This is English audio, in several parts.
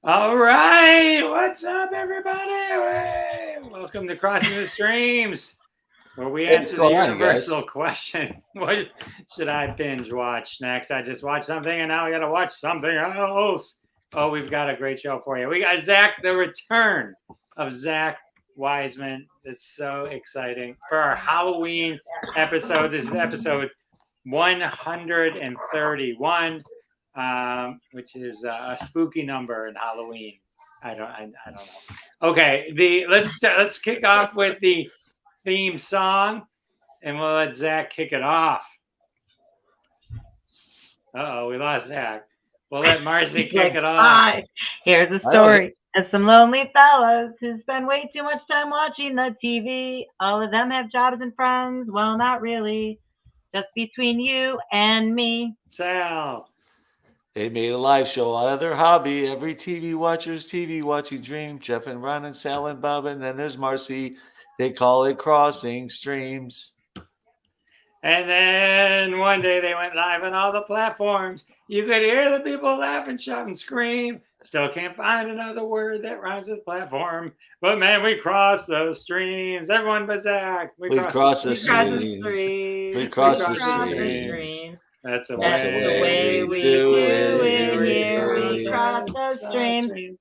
All right, what's up, everybody? Hey, welcome to Crossing the Streams, where we Hey, what's answer the going on, you universal guys? question: What should I binge watch next? I just watched something, and now I got to watch something else. Oh, we've got a great show for you. We got the return of Zack Wiseman. It's so exciting for our Halloween episode. This is episode 131. Which is a spooky number in Halloween. I don't know. Okay, let's kick off with the theme song, and we'll let Zach kick it off. We lost Zach. We'll let Marcy kick it off. Hi, here's a story of some lonely fellows who spend way too much time watching the TV. All of them have jobs and friends. Well, not really. Just between you and me. Sal. They made a live show out of their hobby. Every TV watcher's TV watching dream. Jeff and Ron and Sal and Bob, and then there's Marcy. They call it Crossing Streams. And then one day they went live on all the platforms. You could hear the people laugh and shout and scream. Still can't find another word that rhymes with platform. But man, we cross those streams. Everyone but Zach. We cross the streams. We cross the streams. That's the way we do it here. We cross the streams.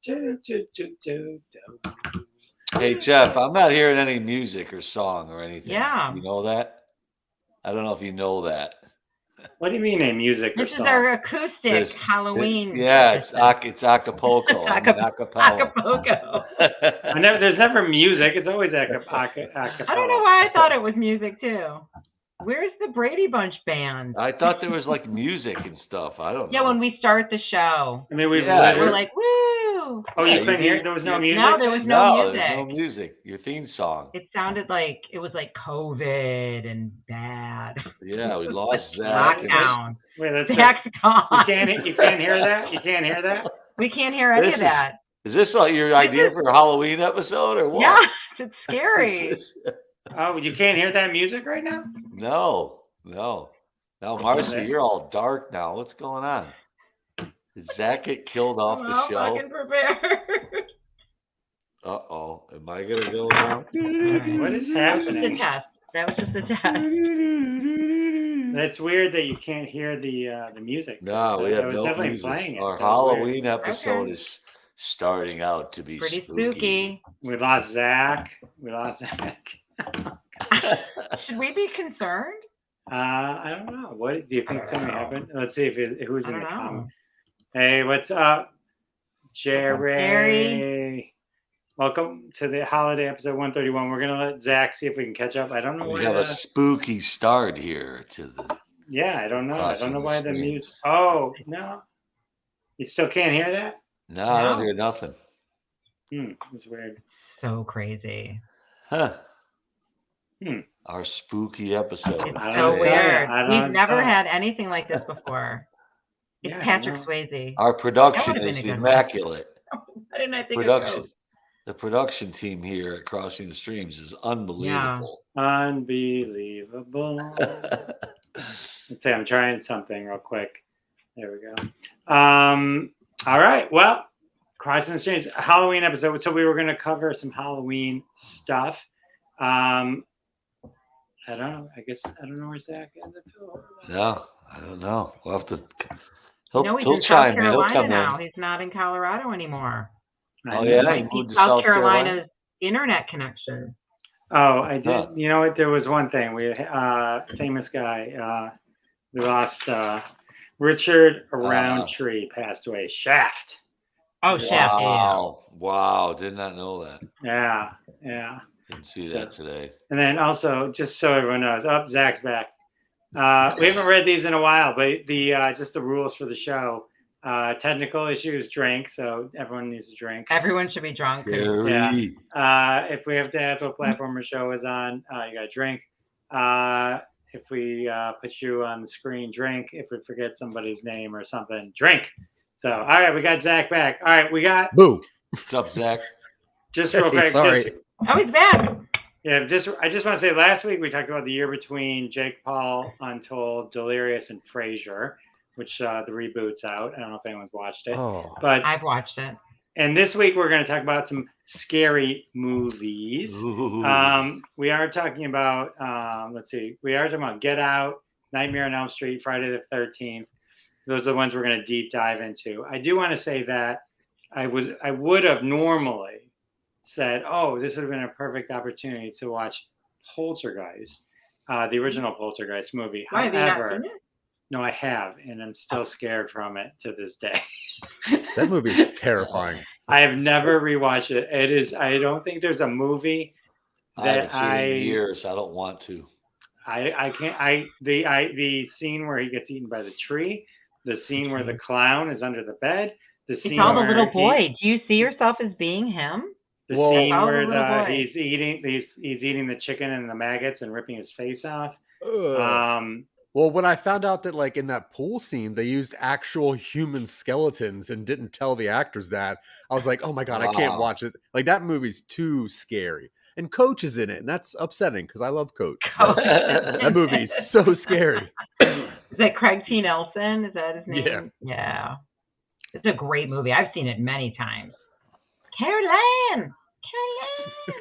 Hey, Jeff, I'm not hearing any music or song or anything. Yeah. You know that? I don't know if you know that. What do you mean a music or This song? is our acoustic Halloween. Yeah, it's Acapulco. Acapulco. There's never music. It's always acapulco. I don't know why I thought it was music too. Where's the Brady Bunch band? I thought there was like music and stuff. I don't know. Yeah, when we start the show. I mean, we're like, woo! Oh, you couldn't hear? There was no music? No, there was no music. There's no music. Your theme song. It sounded like it was like COVID and bad. Yeah, we lost Zach. Lockdown. Wait, that's Zach's gone. You can't hear that? You can't hear that? We can't hear any of that. Is this like your idea for a Halloween episode or what? Yeah, it's scary. Oh, you can't hear that music right now? No. Now, Marcy, you're all dark now. What's going on? Did Zach get killed off the show? I'm fucking prepared. Uh-oh. Am I going to go now? What is happening? That was just a test. That's weird that you can't hear the music. No, we have was no definitely music. playing it. Our Halloween episode is starting out to be pretty spooky. We lost Zach. Should we be concerned? I don't know. What do you think something happened? Let's see who's in the comments. Hey, what's up, Jerry? Welcome to the holiday episode 131. We're gonna let Zach see if we can catch up. I don't know. We have a spooky start here to the. Yeah, I don't know. I don't know why the music. Oh no, you still can't hear that? No, I don't hear nothing. It's weird. So crazy. Huh. Our spooky episode. It's so weird. We've never had anything like this before. It's Patrick Swayze. Our production is immaculate. Why didn't I think The production team here at Crossing the Streams is unbelievable. Yeah. Unbelievable. Let's see, I'm trying something real quick. There we go. All right. Well, Crossing the Streams, Halloween episode. So we were going to cover some Halloween stuff. I don't know. I guess I don't know where Zach ended up. No, I don't know. We'll have to. He'll chime in. He'll come now. He's not in Colorado anymore. Oh yeah, he moved to South Carolina's internet connection. Oh, I did. Huh. You know what? There was one thing. We famous guy. We lost Richard Roundtree passed away. Shaft. Oh, Shaft. Wow. Did not know that. Yeah. Didn't see that today. And then also, just so everyone knows, Zach's back. We haven't read these in a while, but the just the rules for the show. Technical issues, drink. So everyone needs to drink. Everyone should be drunk. Yeah. If we have to ask what platform our show is on, you got to drink. If we put you on the screen, drink. If we forget somebody's name or something, drink. So, all right, we got Zach back. All right, we got. Boo. What's up, Zach? Just real quick. Sorry. He's back. Yeah, I just want to say last week we talked about the year between Jake Paul, Untold, Delirious, and Frasier, which the reboot's out. I don't know if anyone's watched it, but I've watched it. And this week we're going to talk about some scary movies. We are talking about, we are talking about Get Out, Nightmare on Elm Street, Friday the 13th. Those are the ones we're going to deep dive into. I do want to say that I would have normally said, oh, this would have been a perfect opportunity to watch Poltergeist, the original Poltergeist movie. Why, have you not seen it? No, I have, and I'm still scared from it to this day. That movie is terrifying. I have never rewatched it. It is. I don't think there's a movie I haven't seen it in years. I don't want to. I can't. The scene where he gets eaten by the tree, the scene where the clown is under the bed, the scene It's all the where little boy. Do you see yourself as being him? The Well, scene all the where little boy. he's eating the chicken and the maggots and ripping his face off. Well, when I found out that, like, in that pool scene, they used actual human skeletons and didn't tell the actors that, I was like, oh my God, I can't Wow. watch it. Like, that movie's too scary. And Coach is in it, and that's upsetting because I love Coach. That movie's so scary. Is that Craig T. Nelson? Is that his name? Yeah. Yeah. It's a great movie. I've seen it many times. Caroline!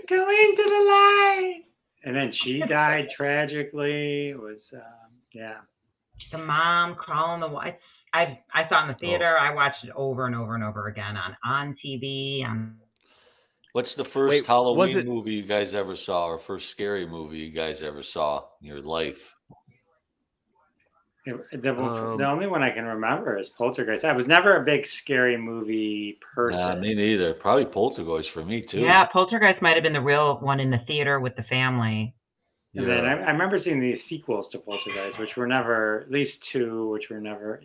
Go into the light. And then she died tragically. It was, The mom crawling the wall. I saw it in the theater. I watched it over and over and over again on TV. What's the first Wait, was Halloween it- movie you guys ever saw, or first scary movie you guys ever saw in your life? the only one I can remember is Poltergeist. I was never a big scary movie person. Me neither. Probably Poltergeist for me too. Yeah, Poltergeist might have been the real one in the theater with the family. And then I remember seeing the sequels to Poltergeist, which were never, at least two, which were never,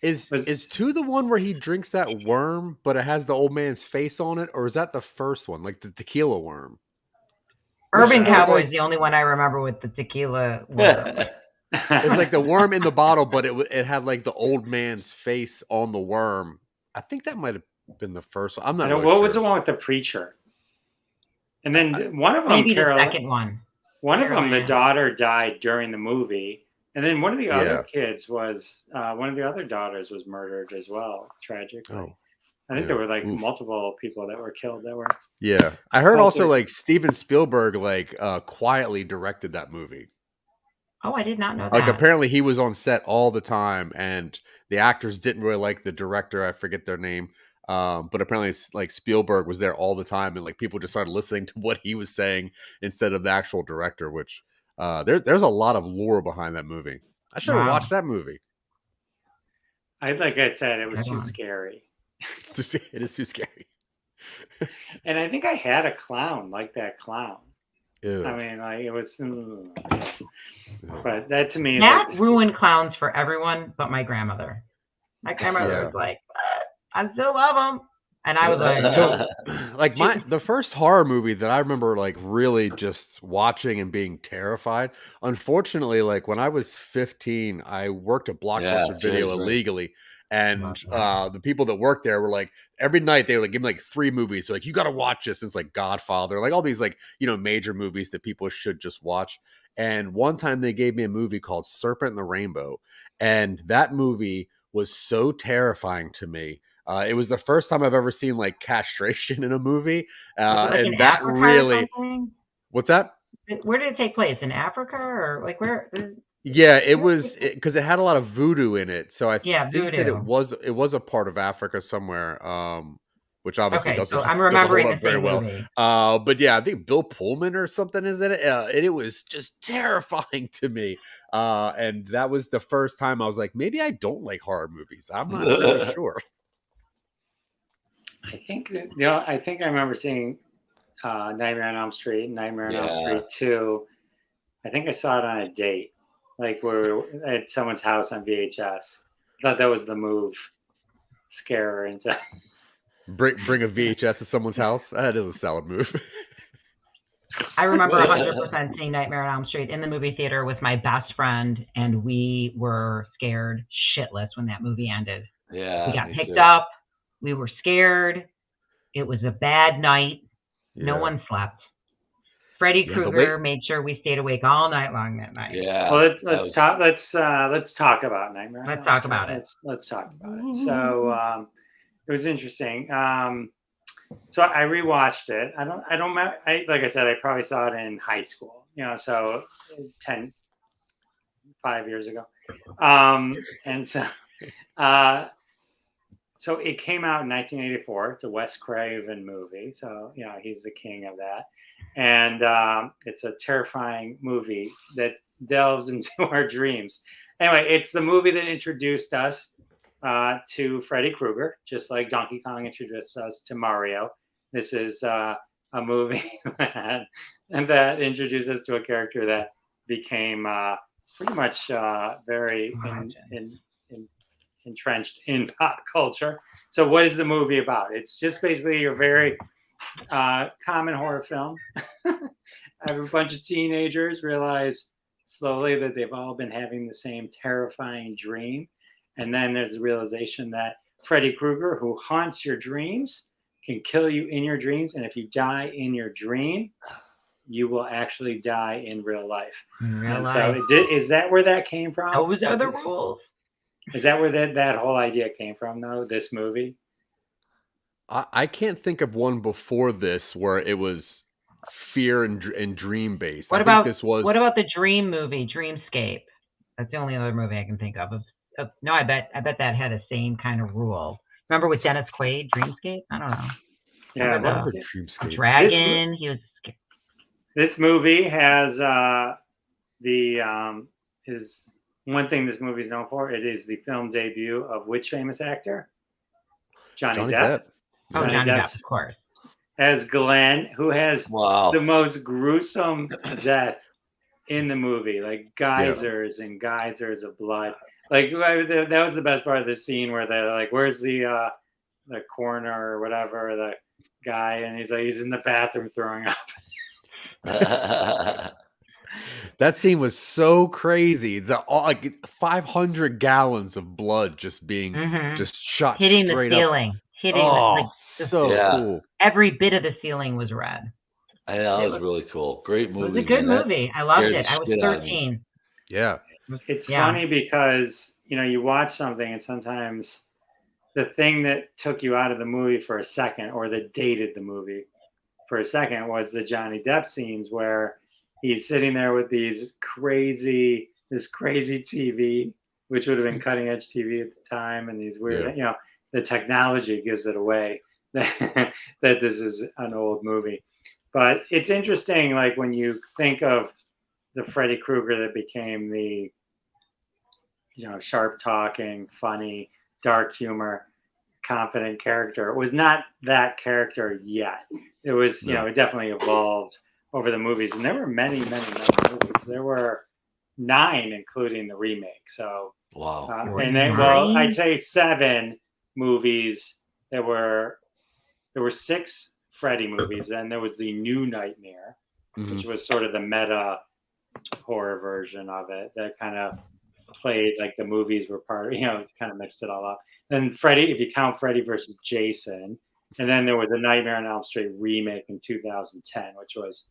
Is 2 the one where he drinks that worm, but it has the old man's face on it? Or is that the first one, like the tequila worm? Urban Which Cowboy Poltergeist- is the only one I remember with the tequila worm. It's like the worm in the bottle, but it had like the old man's face on the worm. I think that might have been the first one. I'm not really what sure. was the one with the preacher? And then one of them, Maybe the Carol, second one. one of them, the Caroline. daughter died during the movie. And then one of the Yeah. other kids was, one of the other daughters was murdered as well, tragically. Oh, I think yeah. there were like Oof. multiple people that were killed that were. Yeah. I heard also Polter- like Steven Spielberg like quietly directed that movie. Oh, I did not know that. Like apparently he was on set all the time and the actors didn't really like the director. I forget their name. But apparently like Spielberg was there all the time and like people just started listening to what he was saying instead of the actual director, which there's a lot of lore behind that movie. I should have Wow. watched that movie. Like I said, it was Right too on. scary. It is too scary. And I think I had a clown like that clown. Ew. I mean, like it was, but that to me is That like, ruined clowns for everyone but my grandmother. My grandmother Yeah. was like, I still love them. And I was like, So, like the first horror movie that I remember like really just watching and being terrified. Unfortunately, like when I was 15, I worked at Blockbuster Video Jerry's right. illegally, and the people that worked there were like every night they would like give me like 3 movies. So like you got to watch this. And it's like Godfather, like all these like major movies that people should just watch. And one time they gave me a movie called Serpent and the Rainbow, and that movie was so terrifying to me. It was the first time I've ever seen like castration in a movie, was it, like, in and that Africa or really. something? What's that? Where did it take place? In Africa or like where? Yeah, it was because it had a lot of voodoo in it, so I Yeah, think that voodoo. it was a part of Africa somewhere, which obviously Okay, doesn't. so I'm doesn't remembering hold the up very same well. movie. But yeah, I think Bill Pullman or something is in it, and it was just terrifying to me. And that was the first time I was like, maybe I don't like horror movies. I'm not really sure. I think I remember seeing Nightmare on Elm Street, Nightmare on Elm Street 2. I think I saw it on a date, like we were at someone's house on VHS. I thought that was the move. Scare her into. Bring a VHS to someone's house. That is a solid move. I remember 100% seeing Nightmare on Elm Street in the movie theater with my best friend, and we were scared shitless when that movie ended. Yeah. We got me picked too. up. We were scared. It was a bad night. No Yeah. one slept. Freddy Yeah, the Krueger made sure we stayed awake all night long that night. Yeah. Well, that let's was- talk. Let's talk about Nightmare. on Let's Elm talk Street. about it. Let's talk about it. So it was interesting. So I rewatched it. Like I said, I probably saw it in high school, so 10, 5 years ago. And uh, so it came out in 1984. It's a Wes Craven movie. So, he's the king of that. And it's a terrifying movie that delves into our dreams. Anyway, it's the movie that introduced us to Freddy Krueger, just like Donkey Kong introduced us to Mario. This is a movie that introduced us to a character that became pretty much very entrenched in pop culture. So what is the movie about? It's just basically a very common horror film. Have a bunch of teenagers realize slowly that they've all been having the same terrifying dream. And then there's the realization that Freddy Krueger, who haunts your dreams, can kill you in your dreams. And if you die in your dream, you will actually die in real life. So is that where that came from? Those are the rules. Is that where that whole idea came from, though, this movie? I can't think of one before this where it was fear and dream based. What about the Dream movie, Dreamscape? That's the only other movie I can think of. No, I bet that had the same kind of rule. Remember with Dennis Quaid, Dreamscape? I don't know. Yeah, Dreamscape. Dragon. This movie has is one thing this movie is known for. It is the film debut of which famous actor? Johnny Depp. Oh, Johnny Depp, of course. As Glenn, who has the most gruesome death in the movie, like geysers and geysers of blood. Like that was the best part of the scene where they're like, "Where's the coroner or whatever, the guy?" And he's like, "He's in the bathroom throwing up." That scene was so crazy. Like 500 gallons of blood just being just shot hitting straight the ceiling. up. Cool. Every bit of the ceiling was red. I know, that was really cool. Great movie. It was a good movie. I loved it. I was 13. Yeah. It's funny because, you watch something and sometimes the thing that took you out of the movie for a second or that dated the movie for a second was the Johnny Depp scenes where he's sitting there with this crazy TV, which would have been cutting edge TV at the time. And these weird, the technology gives it away that this is an old movie. But it's interesting, like when you think of the Freddy Krueger that became the, sharp talking, funny, dark humor, confident character. It was not that character yet. It was, it definitely evolved over the movies. And there were many, many, many movies. There were 9, including the remake. So, wow. And then, I'd say 7 movies. There were 6 Freddy movies. Then there was the New Nightmare, which was sort of the meta horror version of it that kind of played like the movies were part of, it's kind of mixed it all up. Then Freddy, if you count Freddy versus Jason, and then there was a Nightmare on Elm Street remake in 2010, which was,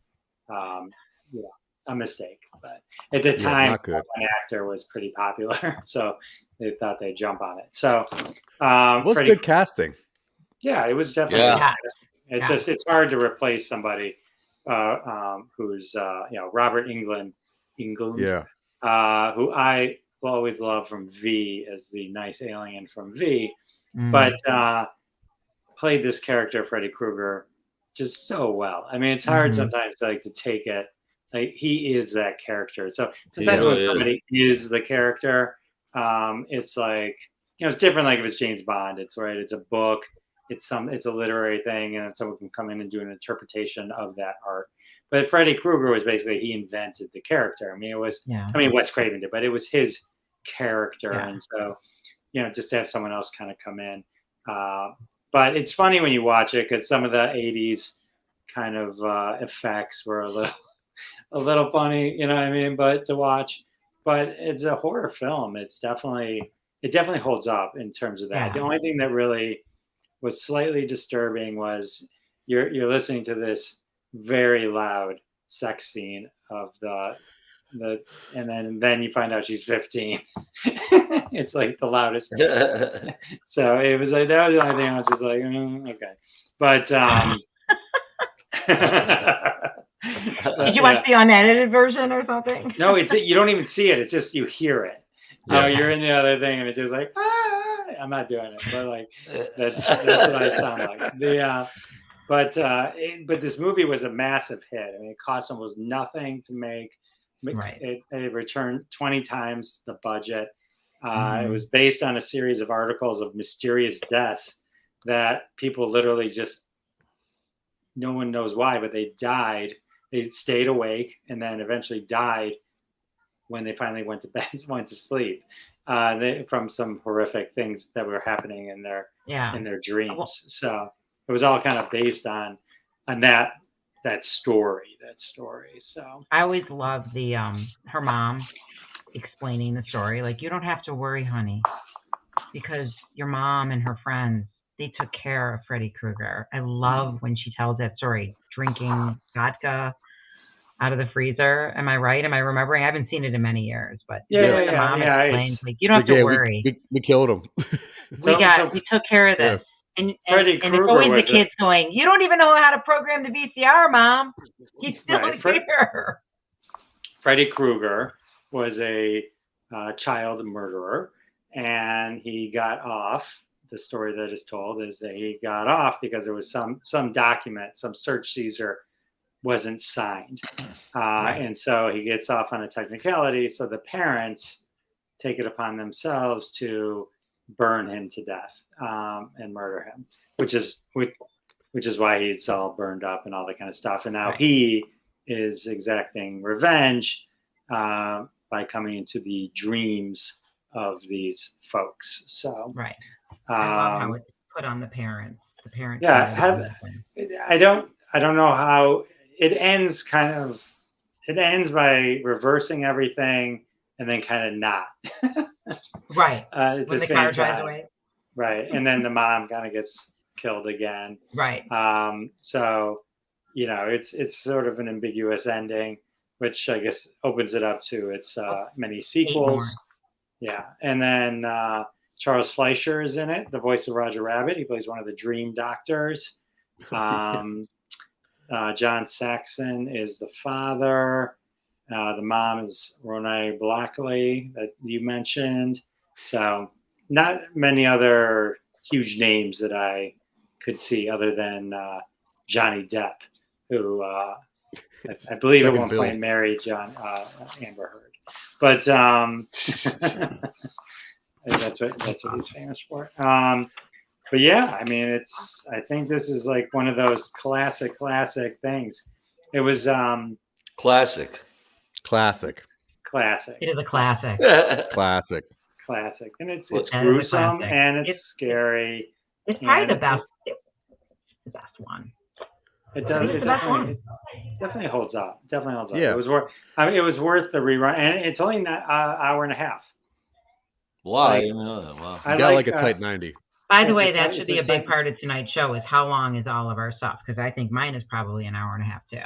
a mistake. But at the time, an actor was pretty popular, so they thought they'd jump on it. So, it was good casting. Yeah, it was definitely. It's just it's hard to replace somebody who's Robert Englund. Who I will always love from V as the nice alien from V, but played this character Freddy Krueger just so well. I mean, it's hard sometimes to take it. Like he is that character. So sometimes when somebody is the character, it's like it's different. Like if it's James Bond, it's a book. It's a literary thing, and someone can come in and do an interpretation of that art. But Freddy Krueger was basically he invented the character. I mean, it was. I mean, Wes Craven did, but it was his character, and so just to have someone else kind of come in. But it's funny when you watch it because some of the '80s kind of effects were a little funny, you know what I mean? But to watch, but it's a horror film. It definitely holds up in terms of that. The only thing that really was slightly disturbing was you're listening to this very loud sex scene of the and then you find out she's 15. It's like the loudest. So it was like that was the only thing I was just like, okay, but Did you watch the unedited version or something? No, you don't even see it. It's just you hear it. Yeah. Oh, you're in the other thing, and it's just like, I'm not doing it, but like that's what I sound like. But this movie was a massive hit. I mean, it cost almost nothing to make. Right. It returned 20 times the budget. It was based on a series of articles of mysterious deaths that people literally just, no one knows why, but they died. They stayed awake and then eventually died when they finally went to bed, went to sleep, from some horrific things that were happening in their dreams. So it was all kind of based on that story. So I always loved the her mom explaining the story. Like, you don't have to worry, honey, because your mom and her friends, they took care of Freddy Krueger. I love when she tells that story, drinking vodka out of the freezer. Am I right? Am I remembering? I haven't seen it in many years, but the mom explains, like, you don't have to worry. We killed him. We took care of this. And it's always the kids going, you don't even know how to program the VCR, Mom. He's still here. Freddy Krueger was a child murderer, and he got off. The story that is told is that he got off because there was some document, some search Caesar wasn't signed. And so he gets off on a technicality. So the parents take it upon themselves to burn him to death and murder him, which is why he's all burned up and all that kind of stuff. And now he is exacting revenge by coming into the dreams of these folks. So I love how it's put on the parents. The parents. Yeah, I don't know how it ends. It ends by reversing everything and then kind of not. Right. At when the car same drives time. away. Right. And then the mom kind of gets killed again. Right. So, it's sort of an ambiguous ending, which I guess opens it up to its many sequels. Yeah. And then Charles Fleischer is in it, the voice of Roger Rabbit. He plays one of the dream doctors. John Saxon is the father. The mom is Ronay Blackley that you mentioned. So not many other huge names that I could see other than Johnny Depp, who I believe at one point married Amber Heard. But that's what he's famous for. But yeah, I mean, I think this is like one of those classic things. It was classic. It is a classic. Classic. And it's gruesome and it's scary. It's probably the best one. It does. It definitely holds up. Yeah. It was worth the rerun, and it's only an hour and a half. Wow, I didn't know that. Wow. You got like a tight 90. By the way, that should be a big part of tonight's show is how long is all of our stuff? Because I think mine is probably an hour and a half too.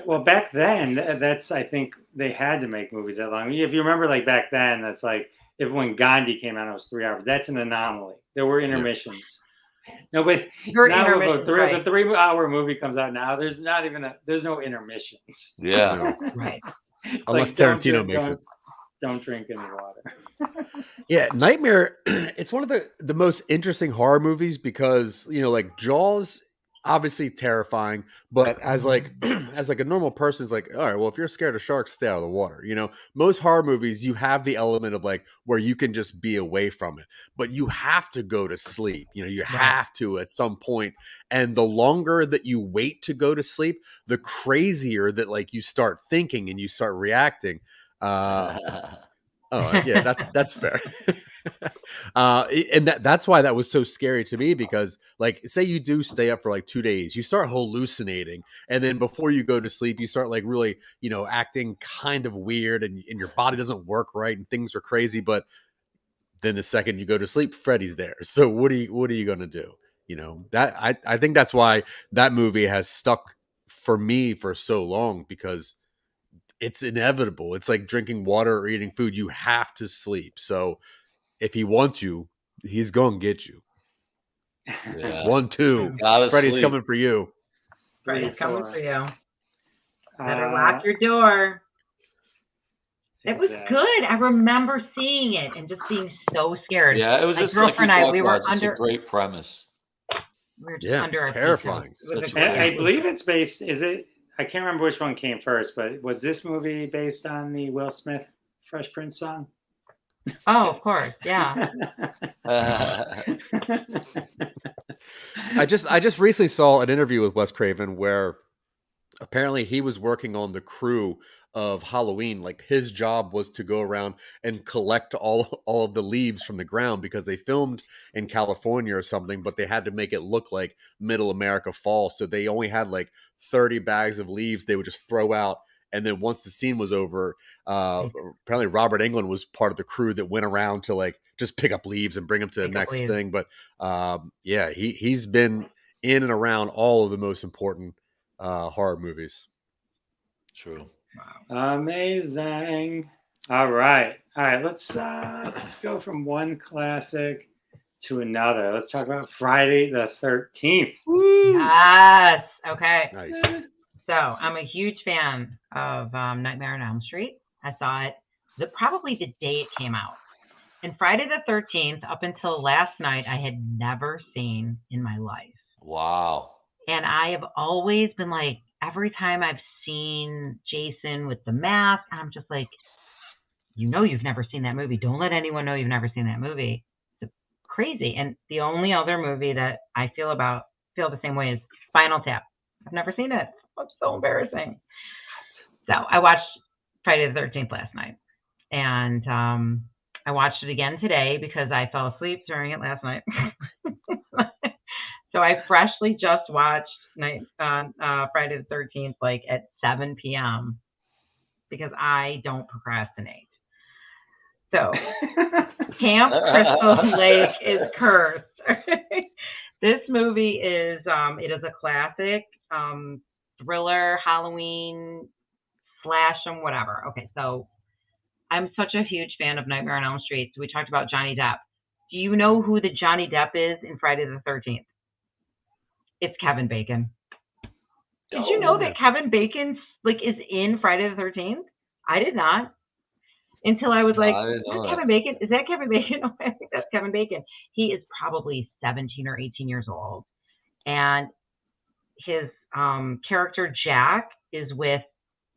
Well, back then, I think they had to make movies that long. If you remember, like back then, that's like when Gandhi came out, it was 3 hours. That's an anomaly. There were intermissions. No, but now the 3-hour movie comes out now. There's no intermissions. Yeah, right. Unless Tarantino makes it. Don't drink any water. Yeah, Nightmare. It's one of the most interesting horror movies because like Jaws, obviously terrifying, but as like a normal person, it's like, all right, well, if you're scared of sharks, stay out of the water. Most horror movies, you have the element of like where you can just be away from it, but you have to go to sleep. You have to at some point, and the longer that you wait to go to sleep, the crazier that like you start thinking and you start reacting. That's fair. And that's why that was so scary to me, because like, say you do stay up for like 2 days, you start hallucinating, and then before you go to sleep, you start like really, acting kind of weird, and your body doesn't work right, and things are crazy. But then the second you go to sleep, Freddy's there. So what are you gonna do? That I think that's why that movie has stuck for me for so long, because it's inevitable. It's like drinking water or eating food. You have to sleep. So if he wants you, he's going to get you. Yeah. 1, 2. Gotta Freddy's sleep. coming for you. Freddy's coming 4. for you. Better lock your door. It was good. I remember seeing it and just being so scared. Yeah, it was My just like girlfriend and I, we were it's just under. a great premise. We were just under our seats. Terrifying. Such a I great believe it's based. Is it? I can't remember which one came first, but was this movie based on the Will Smith Fresh Prince song? Oh, of course, yeah. I just recently saw an interview with Wes Craven where apparently he was working on the crew of Halloween. Like his job was to go around and collect all of the leaves from the ground because they filmed in California or something, but they had to make it look like middle America fall. So they only had like 30 bags of leaves they would just throw out. And then once the scene was over, apparently Robert Englund was part of the crew that went around to like just pick up leaves and bring them to the next thing. But yeah, he's been in and around all of the most important horror movies. True. Wow. Amazing. All right. Let's go from one classic to another. Let's talk about Friday the 13th. Yes. Okay. Nice. So I'm a huge fan of Nightmare on Elm Street. I saw it probably the day it came out. And Friday the 13th, up until last night, I had never seen in my life. Wow. And I have always been like, every time I've seen Jason with the mask, I'm just like, you've never seen that movie. Don't let anyone know you've never seen that movie. It's crazy. And the only other movie that I feel the same way is Spinal Tap. I've never seen it. It's so embarrassing. So I watched Friday the 13th last night. And I watched it again today because I fell asleep during it last night. So I freshly just watched Friday the 13th, like at 7 p.m. because I don't procrastinate. So Camp Crystal Lake is cursed. This movie is it is a classic thriller, Halloween, slash and whatever. Okay, so I'm such a huge fan of Nightmare on Elm Street. So we talked about Johnny Depp. Do you know who the Johnny Depp is in Friday the 13th? It's Kevin Bacon. Did you know that Kevin Bacon is in Friday the 13th? I did not. Until I was like, is that Kevin Bacon? Is that Kevin Bacon? I think that's Kevin Bacon. He is probably 17 or 18 years old. And his character Jack is with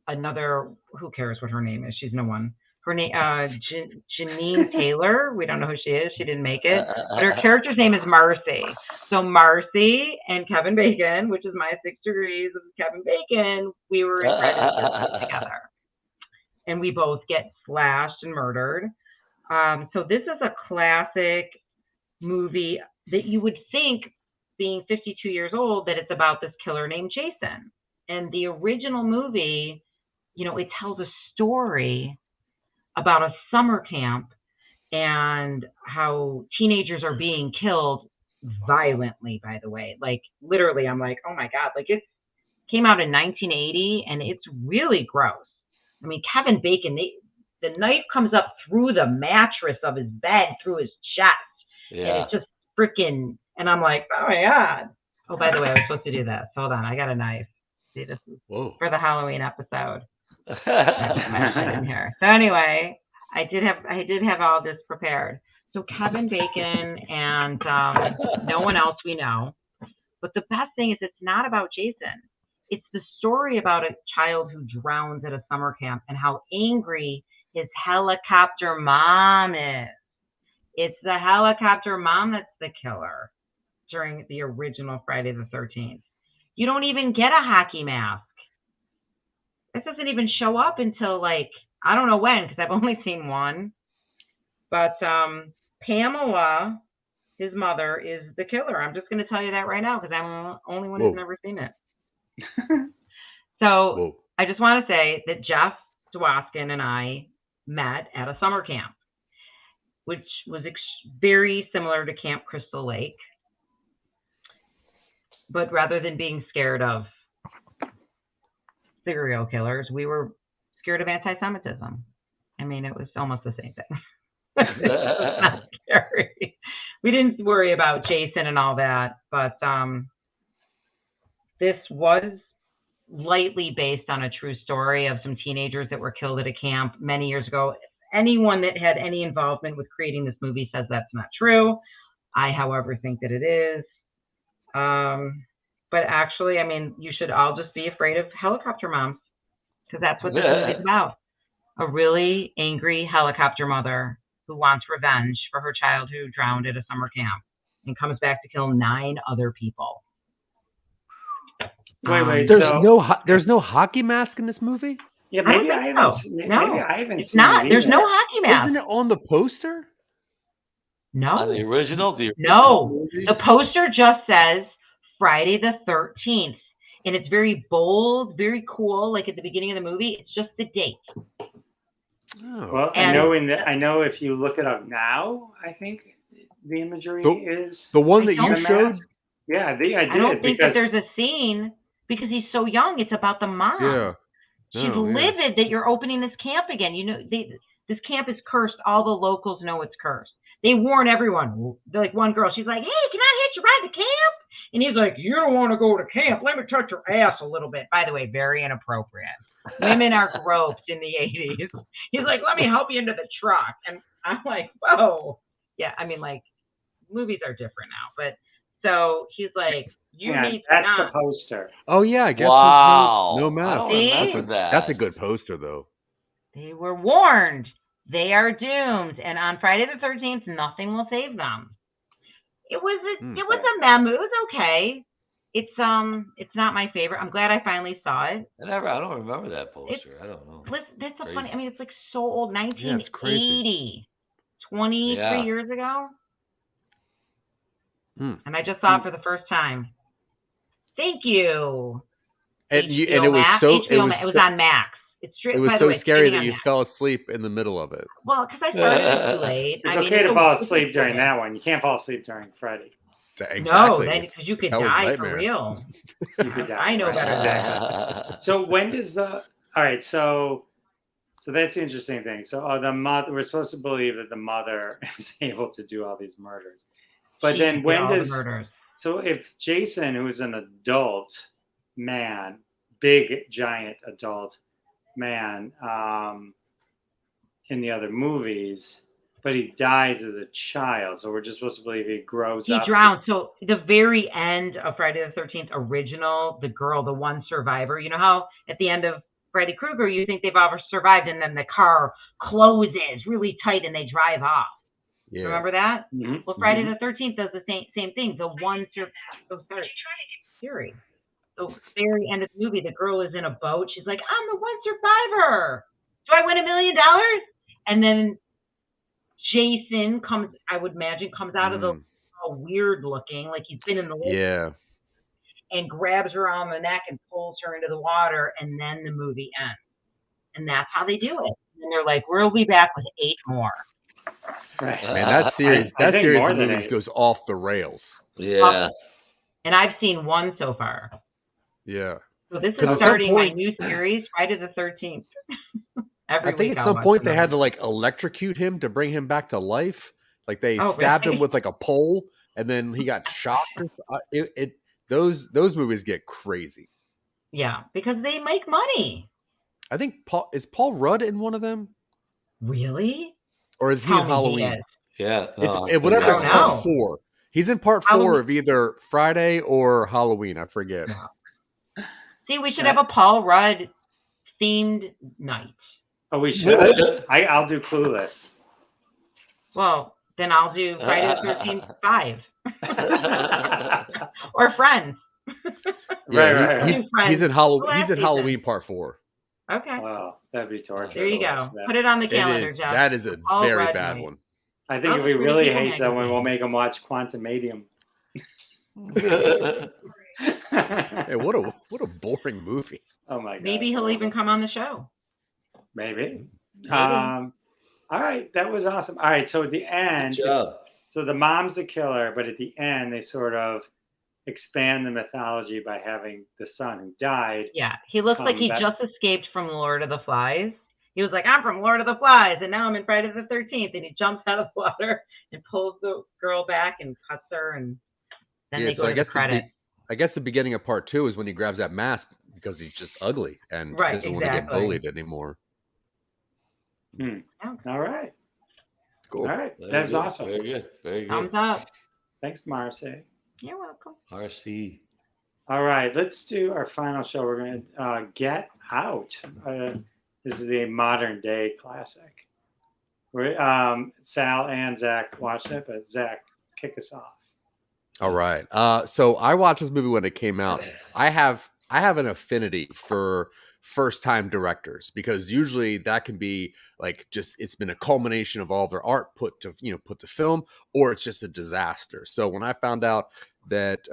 another, who cares what her name is? She's no one. Her name, Janine Taylor. We don't know who she is. She didn't make it. But her character's name is Marcy. So Marcy and Kevin Bacon, which is my 6 degrees of Kevin Bacon, we were in Friday the 13th together. And we both get slashed and murdered. So this is a classic movie that you would think, being 52 years old, that it's about this killer named Jason. And the original movie, it tells a story about a summer camp and how teenagers are being killed violently, by the way. Like, literally, I'm like, oh my God. Like, it came out in 1980, and it's really gross. I mean, Kevin Bacon, the knife comes up through the mattress of his bed, through his chest. Yeah. And it's just freaking, and I'm like, oh my God. Oh, by the way, I was supposed to do this. Hold on. I got a knife. See, this is for the Halloween episode. I didn't hear. So anyway, I did have all this prepared. So Kevin Bacon and no one else we know. But the best thing is it's not about Jason. It's the story about a child who drowns at a summer camp and how angry his helicopter mom is. It's the helicopter mom that's the killer during the original Friday the 13th. You don't even get a hockey mask. This doesn't even show up until I don't know when, because I've only seen one. But Pamela, his mother, is the killer. I'm just going to tell you that right now because I'm the only one who's never seen it. So I just want to say that Jeff Dwoskin and I met at a summer camp, which was very similar to Camp Crystal Lake. But rather than being scared of serial killers, we were scared of anti-Semitism. I mean, it was almost the same thing. It's not scary. We didn't worry about Jason and all that, but this was lightly based on a true story of some teenagers that were killed at a camp many years ago. Anyone that had any involvement with creating this movie says that's not true. I, however, think that it is. But actually, I mean, you should all just be afraid of helicopter moms, because that's what this movie's about. A really angry helicopter mother who wants revenge for her child who drowned at a summer camp and comes back to kill 9 other people. Wait. There's no hockey mask in this movie? Yeah, maybe I haven't. So. Maybe No, I haven't it's seen not. it. There's no hockey mask. Isn't it on the poster? No. On the original? No. The poster just says Friday the 13th. And it's very bold, very cool. Like at the beginning of the movie, it's just the date. Oh. Well, I know if you look it up now, I think the imagery is the one that you showed. Yeah, I did. I don't think that there's a scene because he's so young. It's about the mom. Yeah. She's livid that you're opening this camp again. You know, this camp is cursed. All the locals know it's cursed. They warn everyone. They're like one girl, she's like, "Hey, can I hitch a ride to camp?" And he's like, "You don't want to go to camp. Let me touch your ass a little bit." By the way, very inappropriate. Women are groped in the 80s. He's like, "Let me help you into the truck." And I'm like, whoa. Yeah, I mean, like, movies are different now. But so he's like, that's the poster. Oh, yeah, I guess wow. No mask. That's a good poster, though. They were warned. They are doomed. And on Friday the 13th, nothing will save them. It was a memo. It was okay. It's not my favorite. I'm glad I finally saw it. I don't remember that poster. I don't know. That's so funny. I mean, it's like so old. 1980. Yeah, it's crazy. 23 years ago. And I just saw it for the first time. Thank you. And it was so it was on Max. It was so scary that you fell asleep in the middle of it. Well, because I started it too late. It's okay to fall asleep during that one. You can't fall asleep during Freddy. Exactly. No, because you could die for real. You could die. I know better. Exactly. So when does all right? So that's the interesting thing. So the mother, we're supposed to believe that the mother is able to do all these murders, but then when does so if Jason, who is an adult man, big giant adult man in the other movies, but he dies as a child, so we're just supposed to believe he grows up. He drowned. So the very end of Friday the 13th original, the girl, the one survivor, you know how at the end of Freddy Krueger, you think they've all survived, and then the car closes really tight and they drive off. Yeah. Remember that? Mm-hmm. Well, Friday the 13th does the same thing. The one Scary. The very end of the movie, the girl is in a boat. She's like, "I'm the one survivor. Do I win $1 million?" And then Jason comes out of the weird looking, like he's been in the water, and grabs her on the neck and pulls her into the water, and then the movie ends. And that's how they do it. And they're like, "We'll be back with 8 more." Right. Man, that series of movies goes off the rails. Yeah. And I've seen 1 so far. Yeah. So this is starting my new series, Friday the 13th. I think at some point they had to like electrocute him to bring him back to life. Like they stabbed him with like a pole, and then he got shocked. Those movies get crazy. Yeah, because they make money. I think Paul Rudd in one of them? Really? Or is he in Halloween? Yeah. It's part 4. He's in part 4 of either Friday or Halloween. I forget. See, we should have a Paul Rudd themed night. Oh, we should. I'll do Clueless. Well, then I'll do Friday the 13th 5. Or Friends. He's in Halloween. He's in Halloween part 4. Okay. Wow, that'd be torture. There you go. Put it on the calendar, Jeff. That is a very bad one. I think if he really hates someone, we'll make him watch Quantum Medium. Hey, what a boring movie. Oh my god. Maybe he'll even come on the show. Maybe. All right, that was awesome. All right, so at the end, so the mom's the killer, but at the end they sort of expand the mythology by having the son who died. Yeah, he looks like he just escaped from Lord of the Flies. He was like, I'm from Lord of the Flies, and now I'm in Friday the 13th. And he jumps out of the water and pulls the girl back and cuts her, and then they go to the credits. I guess the beginning of part 2 is when he grabs that mask because he's just ugly and doesn't want to get bullied anymore. All right. Cool. All right. That was awesome. Very good. Very good. Thumbs up. Thanks, Marcy. You're welcome. RC. All right. Let's do our final show. We're going to Get Out. This is a modern day classic. Sal and Zach watched it, but Zach, kick us off. All right. So I watched this movie when it came out. I have an affinity for first-time directors because usually that can be like just it's been a culmination of all their art put to film, or it's just a disaster. So when I found out that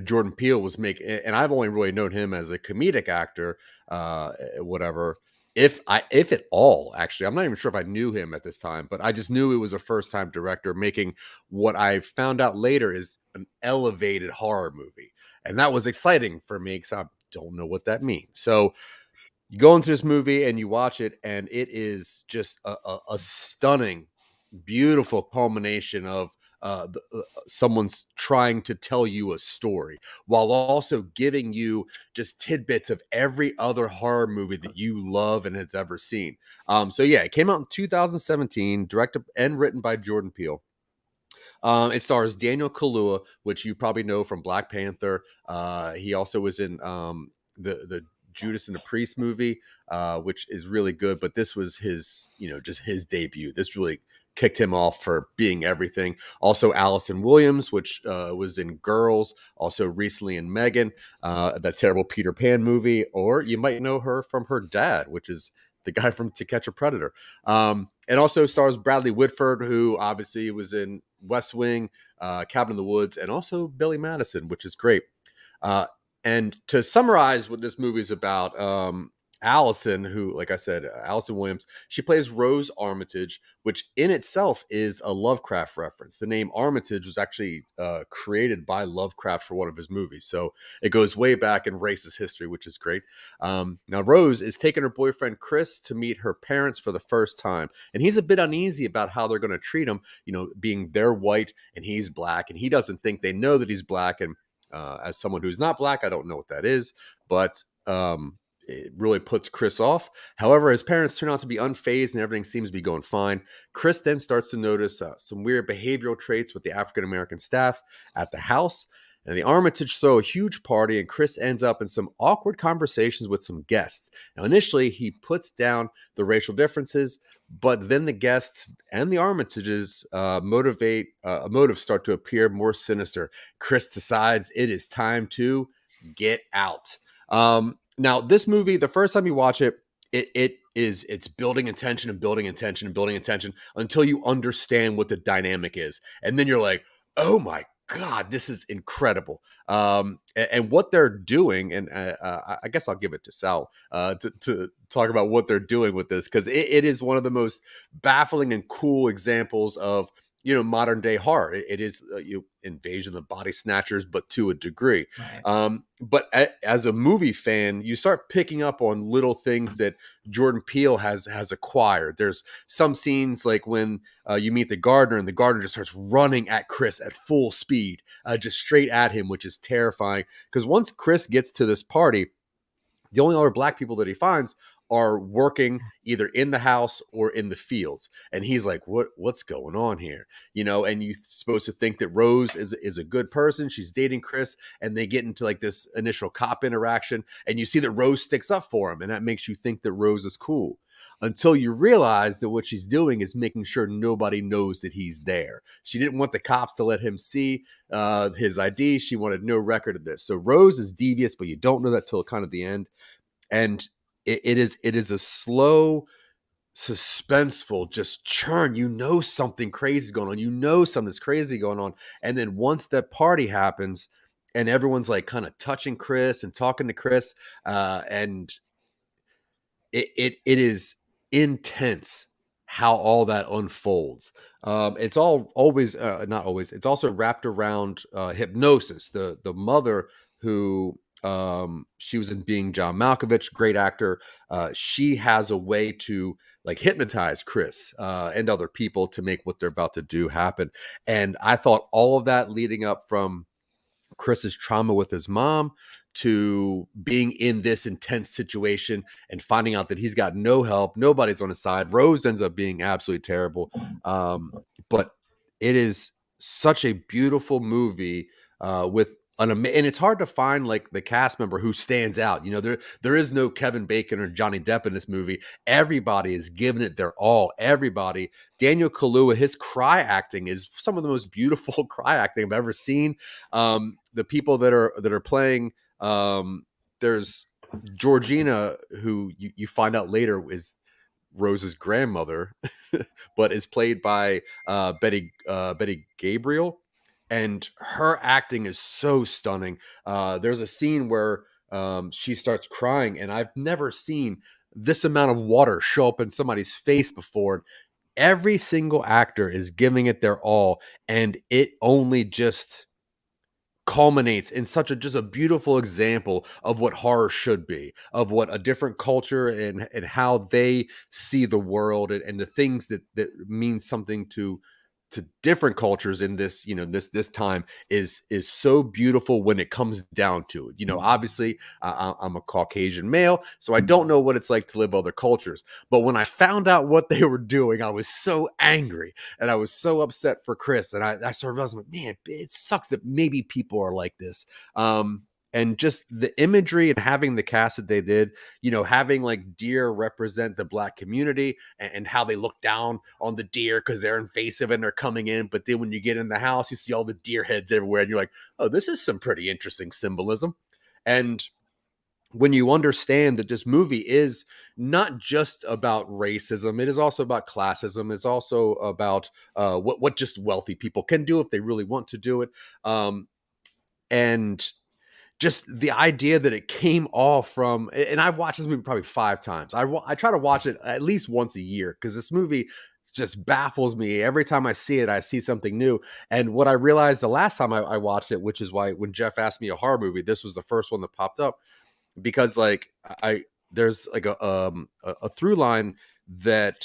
Jordan Peele was making, and I've only really known him as a comedic actor, whatever. If at all, actually, I'm not even sure if I knew him at this time, but I just knew it was a first-time director making what I found out later is an elevated horror movie. And that was exciting for me because I don't know what that means. So you go into this movie and you watch it, and it is just a stunning, beautiful culmination of someone's trying to tell you a story while also giving you just tidbits of every other horror movie that you love and has ever seen. So yeah, it came out in 2017, directed and written by Jordan Peele. It stars Daniel Kaluuya, which you probably know from Black Panther. He also was in the Judas and the Priest movie, which is really good. But this was his, just his debut. This really kicked him off for being everything. Also, Allison Williams, which was in Girls, also recently in Megan, that terrible Peter Pan movie, or you might know her from her dad, which is the guy from To Catch a Predator. And also stars Bradley Whitford, who obviously was in West Wing, Cabin in the Woods, and also Billy Madison, which is great. And to summarize what this movie is about, Allison, who, like I said, Allison Williams, she plays Rose Armitage, which in itself is a Lovecraft reference. The name Armitage was actually created by Lovecraft for one of his movies. So it goes way back in racist history, which is great. Now, Rose is taking her boyfriend, Chris, to meet her parents for the first time. And he's a bit uneasy about how they're going to treat him, being they're white and he's black. And he doesn't think they know that he's black. And as someone who's not black, I don't know what that is. But it really puts Chris off. However, his parents turn out to be unfazed and everything seems to be going fine. Chris then starts to notice some weird behavioral traits with the African-American staff at the house. And the Armitage throw a huge party, and Chris ends up in some awkward conversations with some guests. Now, initially, he puts down the racial differences, but then the guests and the Armitages motives start to appear more sinister. Chris decides it is time to get out. Now, this movie, the first time you watch it, it's building intention and building intention and building intention until you understand what the dynamic is. And then you're like, oh my God, this is incredible. And what they're doing, and I guess I'll give it to Sal to talk about what they're doing with this, because it is one of the most baffling and cool examples of modern day horror. It is Invasion of the Body Snatchers, but to a degree. Right. But as a movie fan, you start picking up on little things that Jordan Peele has acquired. There's some scenes like when you meet the gardener, and the gardener just starts running at Chris at full speed, just straight at him, which is terrifying. Because once Chris gets to this party, the only other black people that he finds are working either in the house or in the fields. And he's like, what's going on here? And you're supposed to think that Rose is a good person. She's dating Chris, and they get into like this initial cop interaction, and you see that Rose sticks up for him, and that makes you think that Rose is cool. Until you realize that what she's doing is making sure nobody knows that he's there. She didn't want the cops to let him see his ID. She wanted no record of this. So Rose is devious, but you don't know that till kind of the end. And it is a slow, suspenseful, just churn. Something crazy is going on. Something's crazy going on. And then once that party happens and everyone's like kind of touching Chris and talking to Chris, and it is intense how all that unfolds. It's all always not always. It's also wrapped around hypnosis. The mother who she was in Being John Malkovich, great actor. She has a way to like hypnotize Chris and other people to make what they're about to do happen. And I thought all of that leading up from Chris's trauma with his mom to being in this intense situation and finding out that he's got no help, nobody's on his side. Rose ends up being absolutely terrible. But it is such a beautiful movie with and it's hard to find like the cast member who stands out. You know, there is no Kevin Bacon or Johnny Depp in this movie. Everybody is giving it their all. Everybody. Daniel Kaluuya, his cry acting is some of the most beautiful cry acting I've ever seen. The people that are playing, there's Georgina, who you find out later is Rose's grandmother, but is played by Betty Gabriel. And her acting is so stunning. There's a scene where she starts crying, and I've never seen this amount of water show up in somebody's face before. Every single actor is giving it their all, and it only just culminates in such just a beautiful example of what horror should be, of what a different culture and how they see the world and the things that mean something to different cultures in this, you know, this time is so beautiful when it comes down to it. You know, obviously I'm a Caucasian male, so I don't know what it's like to live other cultures. But when I found out what they were doing, I was so angry and I was so upset for Chris. And I started realizing, man, it sucks that maybe people are like this. And just the imagery and having the cast that they did, you know, having like deer represent the Black community and how they look down on the deer because they're invasive and they're coming in. But then when you get in the house, you see all the deer heads everywhere and you're like, oh, this is some pretty interesting symbolism. And when you understand that this movie is not just about racism, it is also about classism. It's also about what just wealthy people can do if they really want to do it. And just the idea that it came all from, and I've watched this movie probably 5 times. I try to watch it at least once a year because this movie just baffles me. Every time I see it, I see something new. And what I realized the last time I watched it, which is why when Jeff asked me a horror movie, this was the first one that popped up, because like there's like a through line that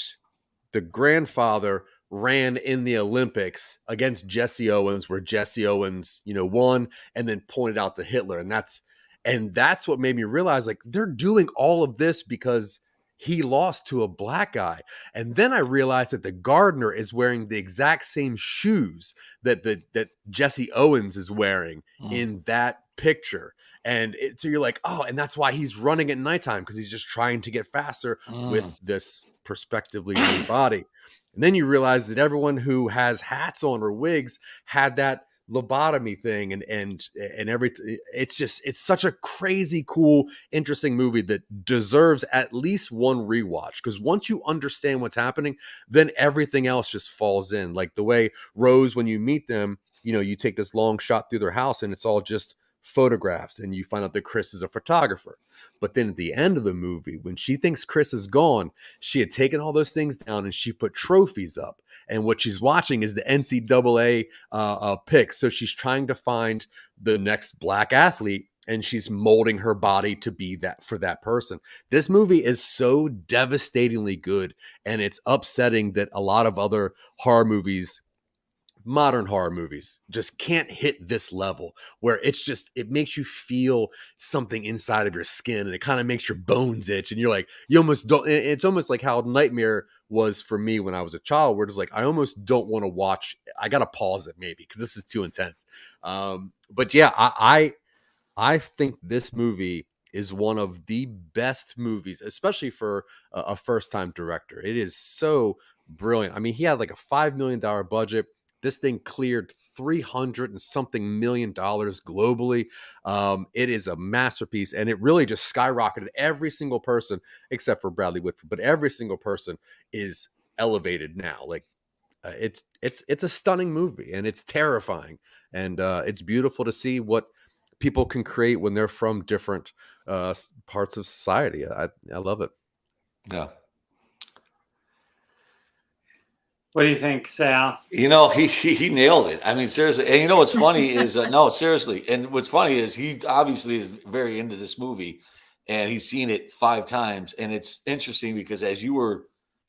the grandfather ran in the Olympics against Jesse Owens, where Jesse Owens, you know, won and then pointed out to Hitler. And that's what made me realize like they're doing all of this because he lost to a Black guy. And then I realized that the gardener is wearing the exact same shoes that Jesse Owens is wearing in that picture. And so you're like, oh, and that's why he's running at nighttime, because he's just trying to get faster with this prospectively new body. And then you realize that everyone who has hats on or wigs had that lobotomy thing and everything. It's such a crazy, cool, interesting movie that deserves at least one rewatch, because once you understand what's happening, then everything else just falls in. Like the way Rose, when you meet them, you know, you take this long shot through their house and it's all just photographs and you find out that Chris is a photographer. But then at the end of the movie, when she thinks Chris is gone, she had taken all those things down and she put trophies up. And what she's watching is the NCAA picks. So she's trying to find the next Black athlete and she's molding her body to be that for that person. This movie is so devastatingly good, and it's upsetting that a lot of other horror movies, modern horror movies, just can't hit this level where it makes you feel something inside of your skin and it kind of makes your bones itch and you're like, you almost don't. It's almost like how Nightmare was for me when I was a child, where it's like, I almost don't want to watch. I got to pause it maybe because this is too intense. But yeah, I think this movie is one of the best movies, especially for a first-time director. It is so brilliant. I mean, he had like a $5 million budget. This thing cleared $300 and something million globally. It is a masterpiece, and it really just skyrocketed. Every single person, except for Bradley Whitford, but every single person is elevated now. Like it's a stunning movie, and it's terrifying, and it's beautiful to see what people can create when they're from different parts of society. I love it. Yeah. What do you think, Sal? You know, he nailed it. I mean, seriously. And you know what's funny is no, seriously. And what's funny is he obviously is very into this movie, and he's seen it 5 times. And it's interesting because as you were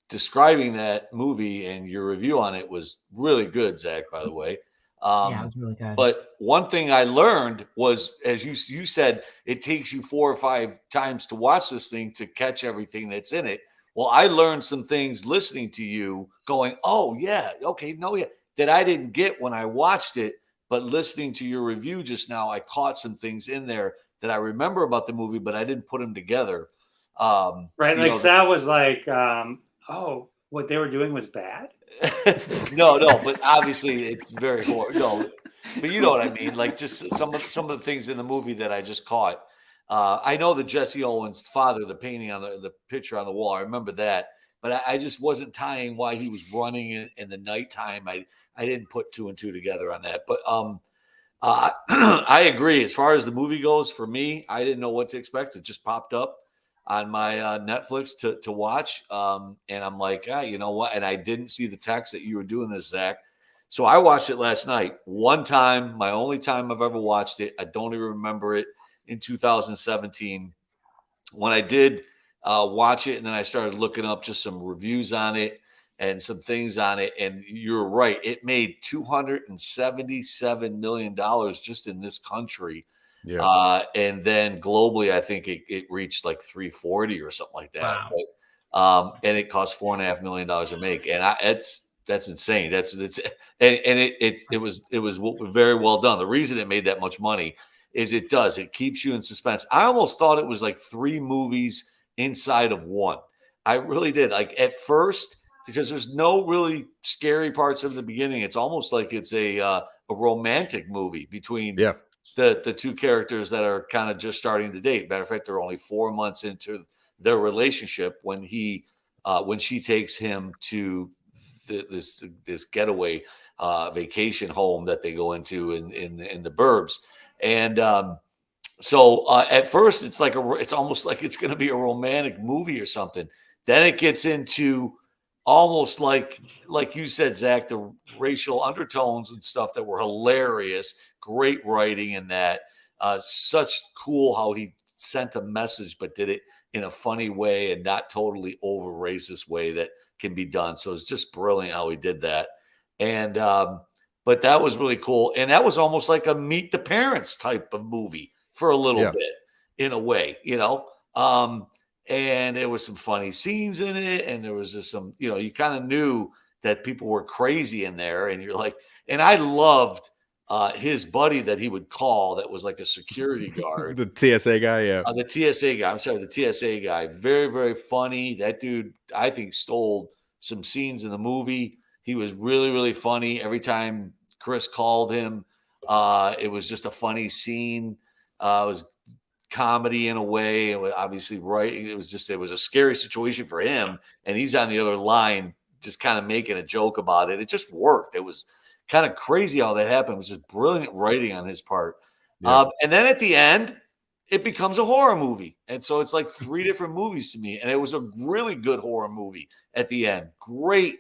describing that movie and your review on it was really good, Zach. By the way, Yeah, it was really good. but one thing I learned was, as you said, it takes you 4 or 5 times to watch this thing to catch everything that's in it. Well, I learned some things listening to you, going, "Oh yeah, okay, no, yeah," that I didn't get when I watched it. But listening to your review just now, I caught some things in there that I remember about the movie, but I didn't put them together. Right, You like know, Sal was like, "Oh, what they were doing was bad." no, but obviously it's very horrible. No, but you know what I mean. Like just some of the things in the movie that I just caught. I know the Jesse Owens' father, the painting on the picture on the wall. I remember that, but I just wasn't tying why he was running in the nighttime. I didn't put 2 and 2 together on that. But I agree. As far as the movie goes, for me, I didn't know what to expect. It just popped up on my Netflix to watch, and I'm like, you know what? And I didn't see the text that you were doing this, Zach. So I watched it last night. One time, my only time I've ever watched it. I don't even remember it in 2017. When I did watch it, and then I started looking up just some reviews on it and some things on it. And you're right, it made $277 million just in this country. Yeah. And then globally, I think it reached like 340 or something like that. Wow. But, and it cost $4.5 million to make, and that's insane. It was very well done. The reason it made that much money is it keeps you in suspense. I almost thought it was like 3 movies inside of one. I really did. Like at first, because there's no really scary parts of the beginning. It's almost like it's a romantic movie between the 2 characters that are kind of just starting to date. Matter of fact, they're only 4 months into their relationship when she takes him to this getaway vacation home that they go into in the burbs. And so at first it's almost like it's going to be a romantic movie or something. Then it gets into almost like you said, Zach, the racial undertones and stuff that were hilarious. Great writing in that. Such cool how he sent a message, but did it in a funny way and not totally over racist way that can be done. So it's just brilliant how he did that. And but that was really cool. And that was almost like a Meet the Parents type of movie for a little bit, in a way, you know. And there was some funny scenes in it, and there was just some, you know, you kind of knew that people were crazy in there, and you're like, and I loved his buddy that he would call that was like a security guard. The TSA guy, yeah. The TSA guy. I'm sorry, the TSA guy. Very, very funny. That dude, I think, stole some scenes in the movie. He was really, really funny. Every time Chris called him, it was just a funny scene. It was comedy in a way. It was obviously right. It was a scary situation for him, and he's on the other line, just kind of making a joke about it. It just worked. It was kind of crazy how that happened. It was just brilliant writing on his part. Yeah. And then at the end, it becomes a horror movie. And so it's like 3 different movies to me. And it was a really good horror movie at the end. Great,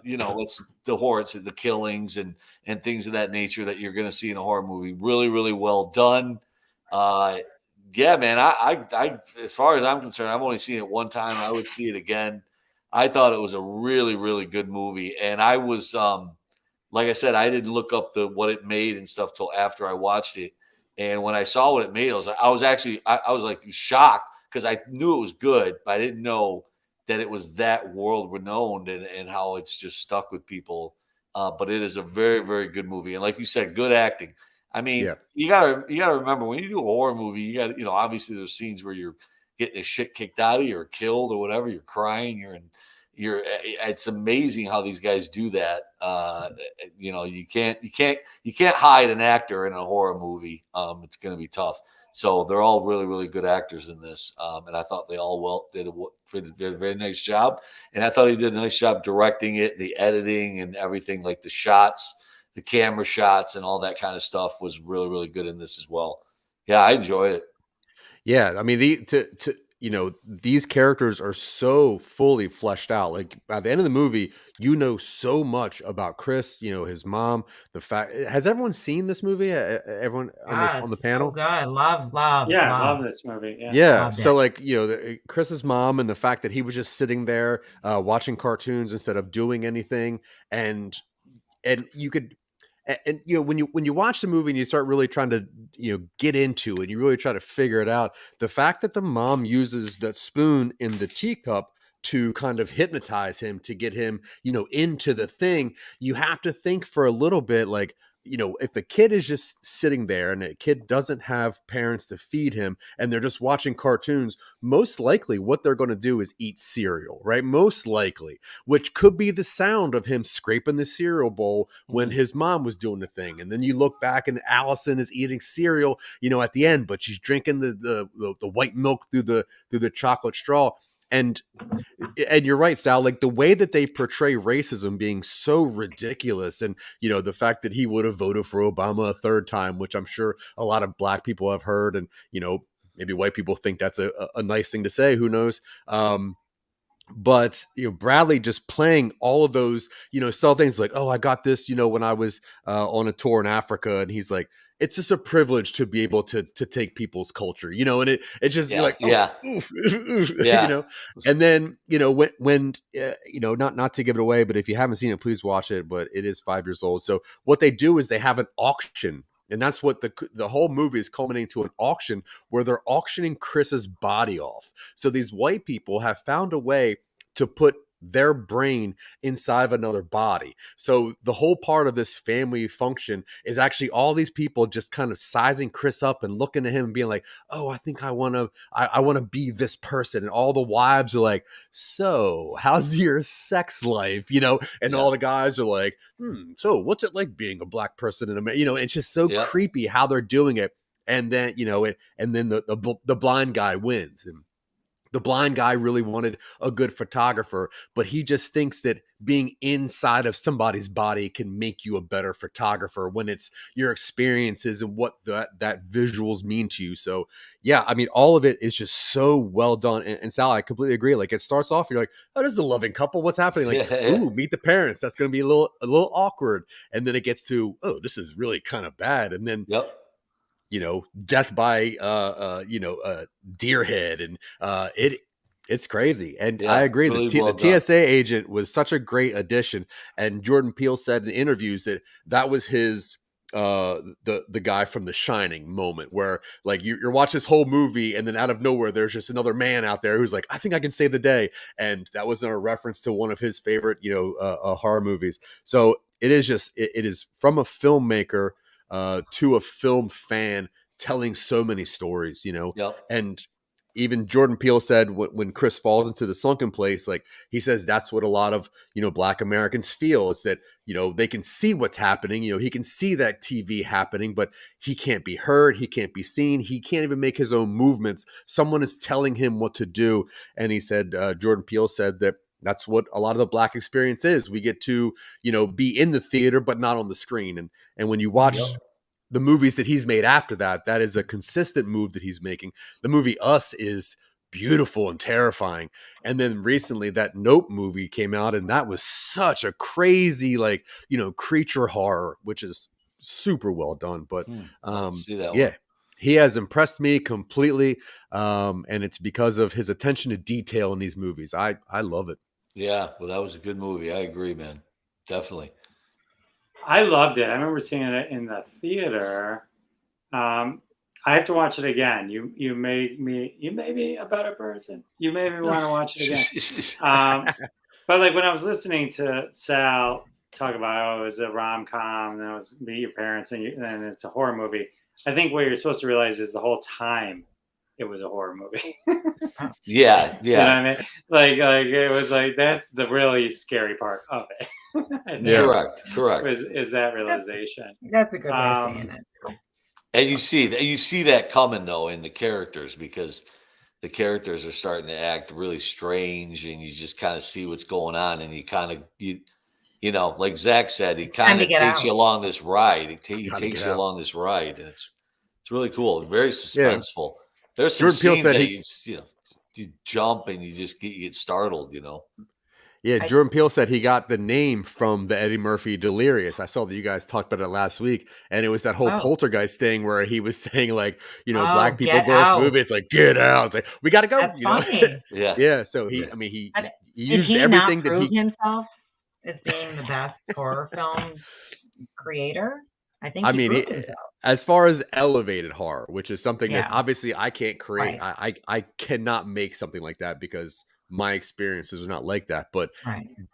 you know, it's the horror, it's the killings and things of that nature that you're going to see in a horror movie. Really, really well done. Yeah, man, I as far as I'm concerned, I've only seen it one time. I would see it again. I thought it was a really, really good movie. And I was, like I said, I didn't look up what it made and stuff till after I watched it. And when I saw what it made, I was like shocked because I knew it was good, but I didn't know that it was that world renowned and how it's just stuck with people. But it is a very, very good movie. And like you said, good acting. I mean, you gotta remember when you do a horror movie, you got, you know, obviously there's scenes where you're getting the shit kicked out of you or killed or whatever. You're crying. It's amazing how these guys do that. You know, you can't hide an actor in a horror movie. It's going to be tough. So they're all really, really good actors in this. And I thought they all did a very nice job. And I thought he did a nice job directing it, the editing and everything, like the shots, the camera shots and all that kind of stuff was really, really good in this as well. Yeah, I enjoyed it. Yeah, I mean, these characters are so fully fleshed out. Like by the end of the movie, you know so much about Chris, his mom, the fact. Has everyone seen this movie? Everyone on the So panel? good. Love. Yeah, I love this movie. Yeah. Yeah. Loved So it. like, Chris's mom and the fact that he was just sitting there watching cartoons instead of doing anything. And you could, and when you watch the movie and you start really trying to get into it, you really try to figure it out. The fact that the mom uses that spoon in the teacup to kind of hypnotize him to get him into the thing, you have to think for a little bit, like, if a kid is just sitting there and a kid doesn't have parents to feed him and they're just watching cartoons, most likely what they're going to do is eat cereal, right? Most likely, which could be the sound of him scraping the cereal bowl when his mom was doing the thing. And then you look back and Allison is eating cereal, at the end, but she's drinking the white milk through the chocolate straw. And you're right, Sal, like the way that they portray racism being so ridiculous, and the fact that he would have voted for Obama a third time, which I'm sure a lot of black people have heard, and maybe white people think that's a nice thing to say, who knows. But Bradley just playing all of those subtle things, like, oh, I got this when I was on a tour in Africa, and he's like, it's just a privilege to be able to take people's culture, and it just, you're like, oh, oof, oof, Yeah. and then when not to give it away, but if you haven't seen it, please watch it. But it is 5 years old. So what they do is they have an auction. And that's what the whole movie is culminating to, an auction where they're auctioning Chris's body off. So these white people have found a way to put their brain inside of another body. So the whole part of this family function is actually all these people just kind of sizing Chris up and looking at him and being like, oh, I think I want to be this person. And all the wives are like, so how's your sex life? And all the guys are like, so what's it like being a black person in America? It's just so creepy how they're doing it. And then, and then the blind guy wins. And the blind guy really wanted a good photographer, but he just thinks that being inside of somebody's body can make you a better photographer when it's your experiences and what that visuals mean to you. So yeah, I mean, all of it is just so well done. And Sal, I completely agree. Like, it starts off, you're like, oh, this is a loving couple. What's happening? Like, ooh, meet the parents. That's going to be a little awkward. And then it gets to, oh, this is really kind of bad. And then, death by deer head, and it's crazy. And I agree, the TSA agent was such a great addition. And Jordan Peele said in interviews that was his the guy from The Shining moment, where like you're watching this whole movie and then out of nowhere there's just another man out there who's like, I think I can save the day. And that was a reference to one of his favorite horror movies. So it is from a filmmaker to a film fan telling so many stories, and even Jordan Peele said when Chris falls into the sunken place, like he says, that's what a lot of, Black Americans feel, is that, they can see what's happening. He can see that TV happening, but he can't be heard. He can't be seen. He can't even make his own movements. Someone is telling him what to do. And he said, Jordan Peele said that that's what a lot of the Black experience is. We get to, be in the theater, but not on the screen. And when you watch the movies that he's made after that, that is a consistent move that he's making. The movie Us is beautiful and terrifying. And then recently that Nope movie came out, and that was such a crazy, like, creature horror, which is super well done. But see that yeah, one. He has impressed me completely. And it's because of his attention to detail in these movies. I love it. Yeah, well, that was a good movie. I agree, man. Definitely. I loved it. I remember seeing it in the theater. I have to watch it again. You made me a better person. You made me want to watch it again. But like when I was listening to Sal talk about, it was a rom-com, and then it was Meet Your Parents, and it's a horror movie. I think what you're supposed to realize is the whole time it was a horror movie. Yeah. You know what I mean? Like it was like, that's the really scary part of it. Correct. Is that realization? That's a good way of saying it. And you see that coming though in the characters, because the characters are starting to act really strange, and you just kind of see what's going on, and you kind of like Zach said, he kind of takes you along this ride. He takes you along this ride, and it's really cool. Very suspenseful. There's some scenes that jump and you get startled, you know. Yeah, Jordan Peele said he got the name from the Eddie Murphy Delirious. I saw that you guys talked about it last week, and it was that whole poltergeist thing where he was saying like, black people go to the movie. It's like, get out. It's like, we got to go. That's funny. Yeah. So he used everything that he himself as being the best horror film creator. I think. As far as elevated horror, which is something that obviously I can't create. Right. I cannot make something like that because my experiences are not like that. But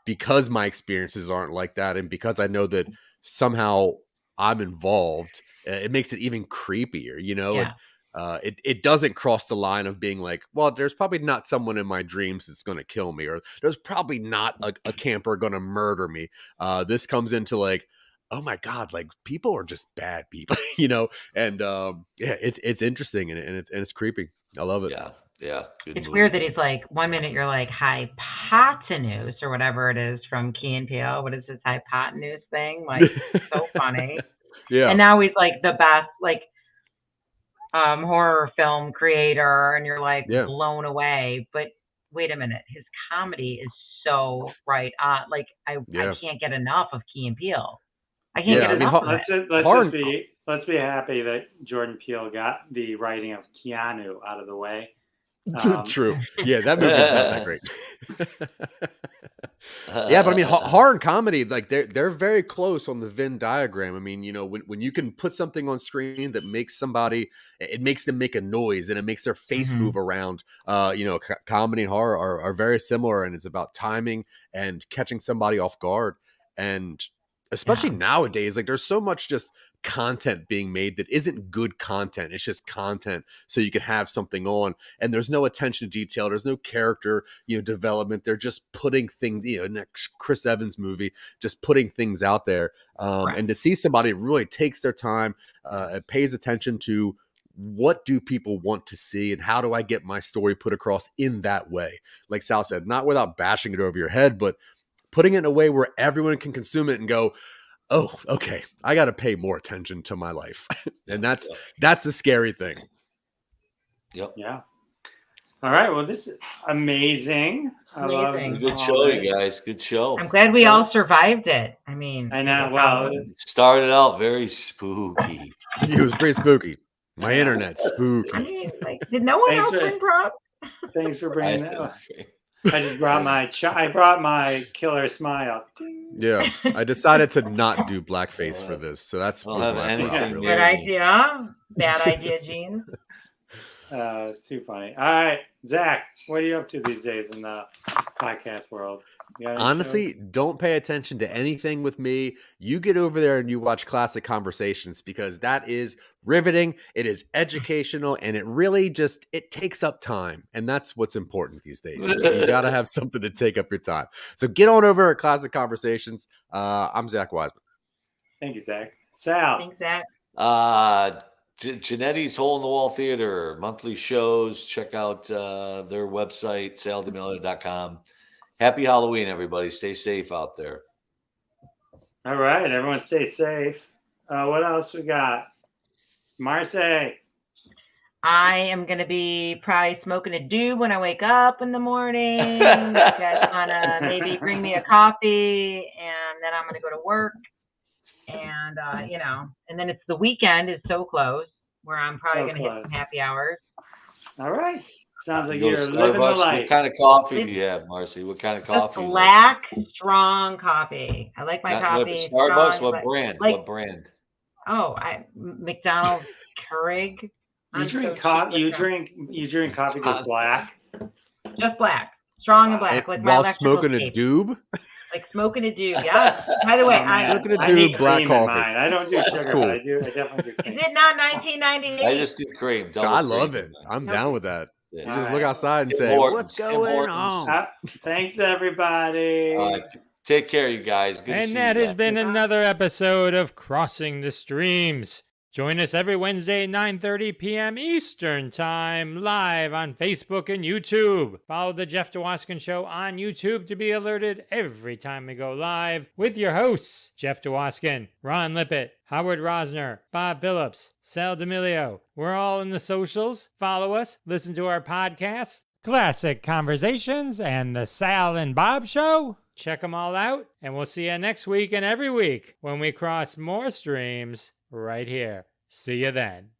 because my experiences aren't like that, and because I know that somehow I'm involved, it makes it even creepier, it doesn't cross the line of being like, well, there's probably not someone in my dreams that's going to kill me, or there's probably not a camper going to murder me. This comes into like, oh my God, like people are just bad people, and it's interesting and it's creepy. I love it. Yeah. It's weird that he's like, 1 minute you're like hypotenuse or whatever it is from Key and Peele. What is this hypotenuse thing? Like, so funny. Yeah. And now he's like the best, like, horror film creator, and you're like blown away. But wait a minute, his comedy is so right on. Like, I can't get enough of Key and Peele. I can't get enough of it. Let's be happy that Jordan Peele got the writing of Keanu out of the way. True. Yeah, that movie's not that great. Yeah, but I mean, horror and comedy, like they're very close on the Venn diagram. I mean, when you can put something on screen that makes somebody, it makes them make a noise and it makes their face move around. Comedy and horror are very similar, and it's about timing and catching somebody off guard. And especially nowadays, like there's so much just content being made that isn't good content. It's just content so you can have something on, and there's no attention to detail. There's no character, development. They're just putting things, next Chris Evans movie, just putting things out there. And to see somebody really takes their time, pays attention to what do people want to see and how do I get my story put across in that way? Like Sal said, not without bashing it over your head, but putting it in a way where everyone can consume it and go, oh, okay, I got to pay more attention to my life. And that's the scary thing. Yep. Yeah. All right. Well, this is amazing. I love it. Good show, you guys. Good show. I'm glad we all survived it. I mean, I know. Well, it started out very spooky. It was pretty spooky. My internet's spooky. I mean, like, did no one else bring props? Thanks for bringing that up. I just brought my killer smile. Yeah, I decided to not do blackface for this, so that's good idea. Bad idea, Gene. Too funny. All right, Zach, what are you up to these days in the podcast world? Honestly, don't pay attention to anything with me. You get over there and you watch Classic Conversations, because that is riveting. It is educational, and it really it takes up time. And that's what's important these days. You got to have something to take up your time. So get on over at Classic Conversations. I'm Zack Wiseman. Thank you, Zach. Sal. Thanks, Zach. Janetti's Hole in the Wall Theater, monthly shows. Check out their website, saldemilio.com. Happy Halloween, everybody. Stay safe out there. All right. Everyone stay safe. What else we got? Marcy. I am going to be probably smoking a doob when I wake up in the morning. You guys want to maybe bring me a coffee, and then I'm going to go to work. And, and then it's the weekend is so close where I'm probably going to hit some happy hours. All right. Sounds like you're living the life. What kind of coffee do you have, Marcy? What kind of coffee? Just black, strong coffee. I like my coffee. Starbucks? Strong, what brand? What brand? Oh, McDonald's Keurig. You drink coffee. You drink coffee just black. Just black, strong and black. Like while smoking a doob. Like smoking a doob, yeah. By the way, I'm smoking a doob, black coffee. I don't do sugar, cool. But I definitely do cream. Is it not 1998? I just do cream. I love it. I'm down with that. You just look outside and say, "What's going on?" Thanks, everybody. Take care, you guys. Good to see you. And that has been another episode of Crossing the Streams. Join us every Wednesday at 9:30 p.m. Eastern Time, live on Facebook and YouTube. Follow The Jeff DeWaskin Show on YouTube to be alerted every time we go live with your hosts, Jeff DeWaskin, Ron Lippett, Howard Rosner, Bob Phillips, Sal D'Amelio. We're all in the socials. Follow us, listen to our podcasts. Classic Conversations, and The Sal and Bob Show. Check them all out, and we'll see you next week and every week when we cross more streams right here. See you then.